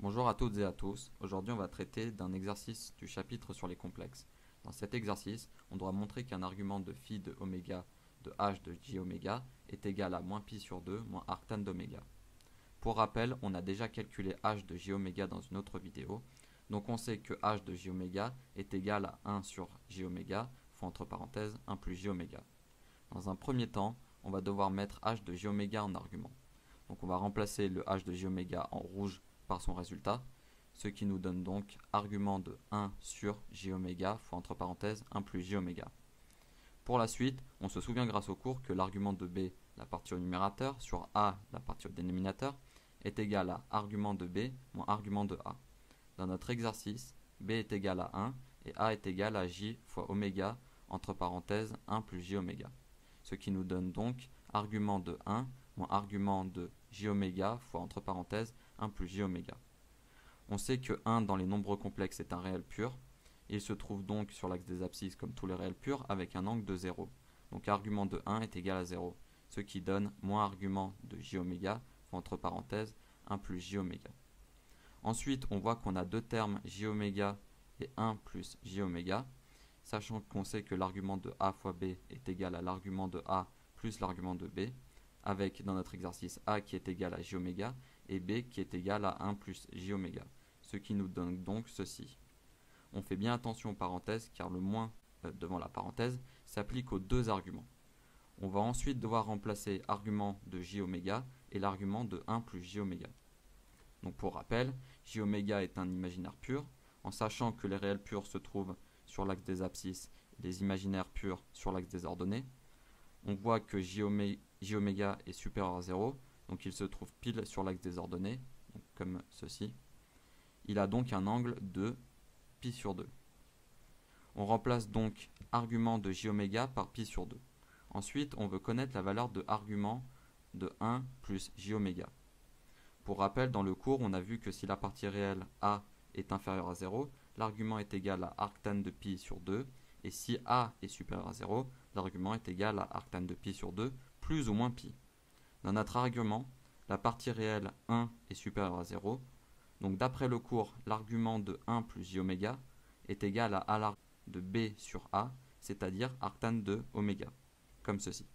Bonjour à toutes et à tous. Aujourd'hui, on va traiter d'un exercice du chapitre sur les complexes. Dans cet exercice, on doit montrer qu'un argument de phi de oméga de h de j oméga est égal à moins pi sur 2 moins arctan d'oméga. Pour rappel, on a déjà calculé h de j oméga dans une autre vidéo, donc on sait que h de j oméga est égal à 1 sur j oméga fois entre parenthèses 1 plus j oméga. Dans un premier temps, on va devoir mettre h de j oméga en argument. Donc on va remplacer le h de j oméga en rouge par son résultat, ce qui nous donne donc argument de 1 sur j oméga fois entre parenthèses 1 plus j oméga. Pour la suite, on se souvient grâce au cours que l'argument de b, la partie au numérateur, sur a, la partie au dénominateur, est égal à argument de b moins argument de a. Dans notre exercice, b est égal à 1 et a est égal à j fois oméga entre parenthèses 1 plus j oméga, ce qui nous donne donc argument de 1 moins argument de j oméga fois entre parenthèses 1 plus j oméga. On sait que 1 dans les nombres complexes est un réel pur. Il se trouve donc sur l'axe des abscisses comme tous les réels purs avec un angle de 0. Donc argument de 1 est égal à 0, ce qui donne moins argument de j oméga fois entre parenthèses 1 plus j oméga. Ensuite, on voit qu'on a deux termes j oméga et 1 plus j oméga, sachant qu'on sait que l'argument de a fois b est égal à l'argument de a plus l'argument de b, avec dans notre exercice a qui est égal à j oméga et b qui est égal à 1 plus j oméga, ce qui nous donne donc ceci. On fait bien attention aux parenthèses car le moins devant la parenthèse s'applique aux deux arguments. On va ensuite devoir remplacer argument de j oméga et l'argument de 1 plus j oméga. Donc pour rappel, j oméga est un imaginaire pur, en sachant que les réels purs se trouvent sur l'axe des abscisses et les imaginaires purs sur l'axe des ordonnées. On voit que j oméga est supérieur à 0, donc il se trouve pile sur l'axe des ordonnées, donc comme ceci. Il a donc un angle de pi sur 2. On remplace donc argument de j oméga par pi sur 2. Ensuite, on veut connaître la valeur de argument de 1 plus j oméga. Pour rappel, dans le cours, on a vu que si la partie réelle a est inférieure à 0, l'argument est égal à arctan de pi sur 2, et si a est supérieur à 0, l'argument est égal à arctan de pi sur 2 plus ou moins pi. Dans notre argument, la partie réelle 1 est supérieure à 0, donc d'après le cours, l'argument de 1 plus j oméga est égal à a de b sur a, c'est-à-dire arctan de oméga, comme ceci.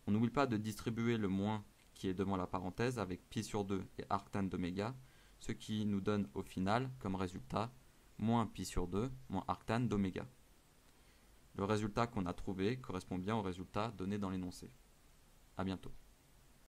On n'oublie pas de distribuer le moins qui est devant la parenthèse avec pi sur 2 et arctan d'oméga, ce qui nous donne au final comme résultat moins pi sur 2 moins arctan d'oméga. Le résultat qu'on a trouvé correspond bien au résultat donné dans l'énoncé. A bientôt.